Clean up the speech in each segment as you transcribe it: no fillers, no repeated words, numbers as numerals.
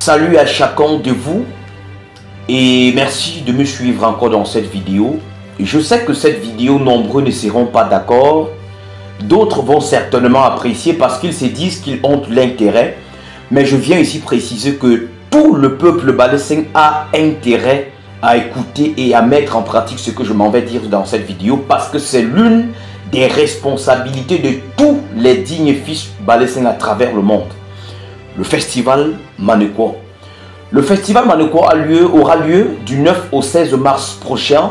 Salut à chacun de vous et merci de me suivre encore dans cette vidéo. Je sais que cette vidéo, nombreux ne seront pas d'accord. D'autres vont certainement apprécier parce qu'ils se disent qu'ils ont l'intérêt. Mais je viens ici préciser que tout le peuple balessin a intérêt à écouter et à mettre en pratique ce que je m'en vais dire dans cette vidéo parce que c'est l'une des responsabilités de tous les dignes fils balessins à travers le monde. Le festival Manekwo. Le festival Manekwo aura lieu du 9 au 16 mars prochain.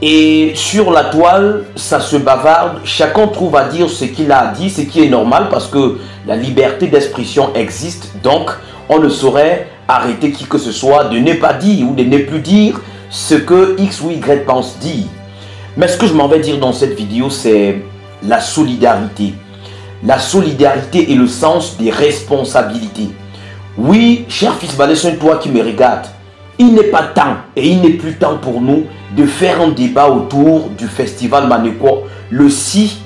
Et sur la toile, ça se bavarde. Chacun trouve à dire ce qu'il a dit, ce qui est normal parce que la liberté d'expression existe. Donc, on ne saurait arrêter qui que ce soit de ne pas dire ou de ne plus dire ce que X ou Y pense dire. Mais ce que je m'en vais dire dans cette vidéo, c'est la solidarité. La solidarité et le sens des responsabilités. Oui, cher fils balessin, toi qui me regardes, il n'est pas temps et il n'est plus temps pour nous de faire un débat autour du festival Manekwo. Le si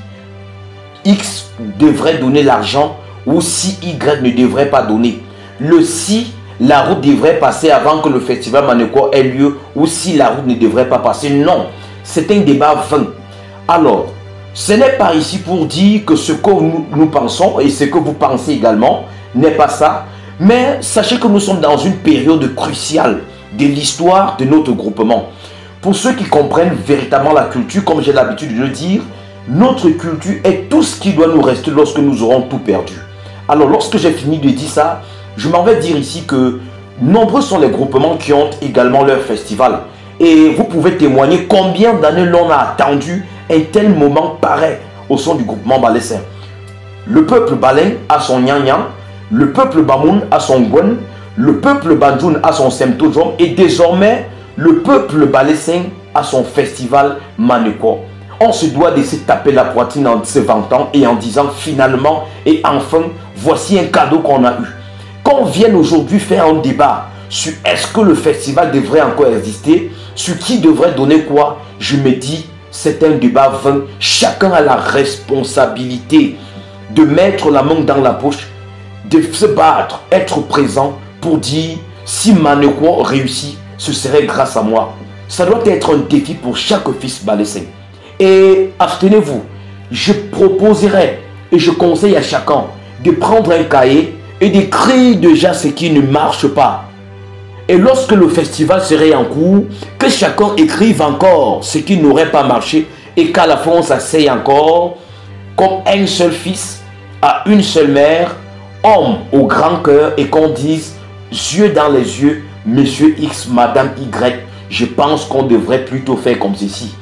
X devrait donner l'argent ou si Y ne devrait pas donner. Le si la route devrait passer avant que le festival Manekwo ait lieu ou si la route ne devrait pas passer. Non, c'est un débat vain. Alors, ce n'est pas ici pour dire que ce que nous pensons et ce que vous pensez également n'est pas ça. Mais sachez que nous sommes dans une période cruciale de l'histoire de notre groupement. Pour ceux qui comprennent véritablement la culture, comme j'ai l'habitude de le dire, notre culture est tout ce qui doit nous rester lorsque nous aurons tout perdu. Alors lorsque j'ai fini de dire ça, je m'en vais dire ici que nombreux sont les groupements qui ont également leur festival. Et vous pouvez témoigner combien d'années l'on a attendu un tel moment pareil au son du groupement balessin. Le peuple balein a son Nyan, le peuple Bamoun a son Gwen, le peuple Banjoun a son Semtodrom et désormais le peuple balessin a son festival Manekwo. On se doit de se taper la poitrine en se vantant et en disant finalement et enfin voici un cadeau qu'on a eu. Qu'on vienne aujourd'hui faire un débat sur est-ce que le festival devrait encore exister, sur qui devrait donner quoi, je me dis c'est un débat vain. Chacun a la responsabilité de mettre la main dans la poche, de se battre, être présent pour dire si Manekwo réussit, ce serait grâce à moi. Ça doit être un défi pour chaque fils balessin. Et abstenez-vous. Je proposerai et je conseille à chacun de prendre un cahier et d'écrire déjà ce qui ne marche pas. Et lorsque le festival serait en cours, que chacun écrive encore ce qui n'aurait pas marché et qu'à la fin on s'asseye encore comme un seul fils à une seule mère, homme au grand cœur et qu'on dise yeux dans les yeux, monsieur X, madame Y, je pense qu'on devrait plutôt faire comme ceci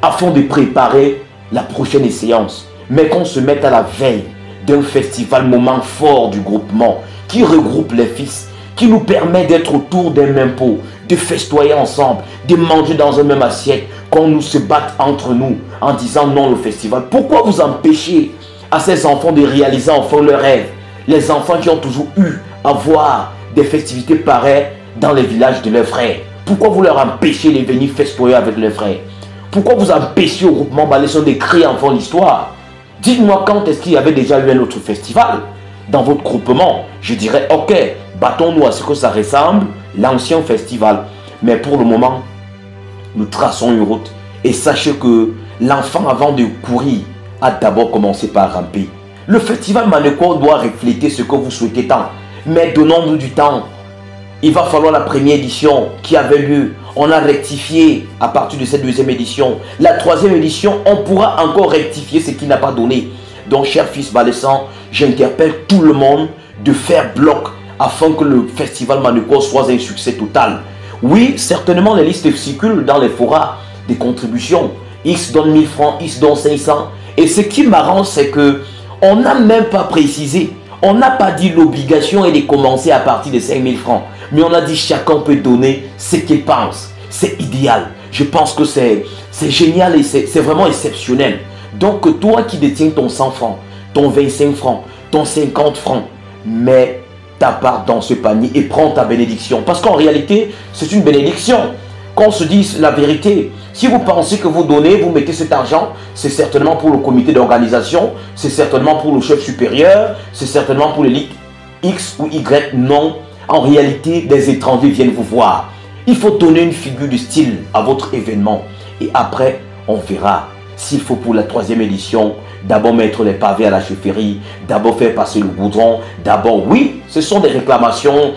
afin de préparer la prochaine séance. Mais qu'on se mette à la veille d'un festival, moment fort du groupement qui regroupe les fils, qui nous permet d'être autour d'un même pot, de festoyer ensemble, de manger dans une même assiette, qu'on nous se batte entre nous en disant non le festival. Pourquoi vous empêchez à ces enfants de réaliser enfin leurs rêves? Les enfants qui ont toujours eu à voir des festivités pareilles dans les villages de leurs frères. Pourquoi vous leur empêchez de venir festoyer avec leurs frères? Pourquoi vous empêchez au groupement balessin d'écrire enfin l'histoire? Dites-moi quand est-ce qu'il y avait déjà eu un autre festival dans votre groupement. Je dirais ok, battons-nous à ce que ça ressemble l'ancien festival. Mais pour le moment, nous traçons une route. Et sachez que l'enfant avant de courir a d'abord commencé par ramper. Le festival Manekwo doit refléter ce que vous souhaitez tant. Mais donnons-nous du temps. Il va falloir la première édition qui avait lieu. On a rectifié à partir de cette deuxième édition. La troisième édition, on pourra encore rectifier ce qui n'a pas donné. Donc, chers fils balessins, j'interpelle tout le monde de faire bloc afin que le festival Manekwo soit un succès total. Oui, certainement, les listes circulent dans les forats des contributions. X donne 1000 francs, X donne 500. Et ce qui m'arrange, c'est que on n'a même pas précisé. On n'a pas dit l'obligation est de commencer à partir de 5000 francs. Mais on a dit chacun peut donner ce qu'il pense. C'est idéal. Je pense que c'est génial et c'est vraiment exceptionnel. Donc toi qui détiens ton 100 francs, ton 25 francs, ton 50 francs, mets ta part dans ce panier et prends ta bénédiction. Parce qu'en réalité, c'est une bénédiction. Qu'on se dise la vérité. Si vous pensez que vous donnez, vous mettez cet argent, c'est certainement pour le comité d'organisation, c'est certainement pour le chef supérieur, c'est certainement pour l'élite X ou Y. Non, En réalité, des étrangers viennent vous voir. Il faut donner une figure de style à votre événement. Et après, on verra. S'il faut pour la 3e édition, d'abord mettre les pavés à la chefferie, d'abord faire passer le goudron, d'abord, oui, ce sont des réclamations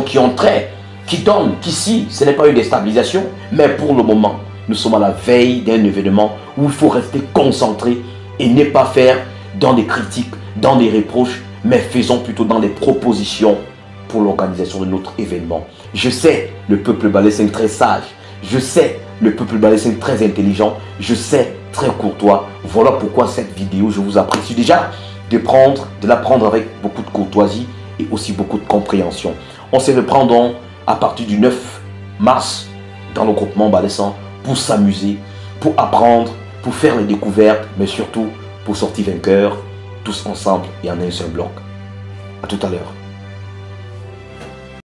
qui ont trait, qui donnent, qu'ici, ce n'est pas une déstabilisation, mais pour le moment, nous sommes à la veille d'un événement où il faut rester concentré et ne pas faire dans des critiques, dans des reproches, mais faisons plutôt dans des propositions pour l'organisation de notre événement. Je sais, le peuple balessin très sage, je sais, le peuple balessin très intelligent, je sais, très courtois. Voilà pourquoi cette vidéo, je vous apprécie déjà de la prendre avec beaucoup de courtoisie et aussi beaucoup de compréhension. On se reprend donc à partir du 9 mars dans le groupement balessin pour s'amuser, pour apprendre, pour faire les découvertes, mais surtout pour sortir vainqueurs, tous ensemble et en un seul bloc. À tout à l'heure.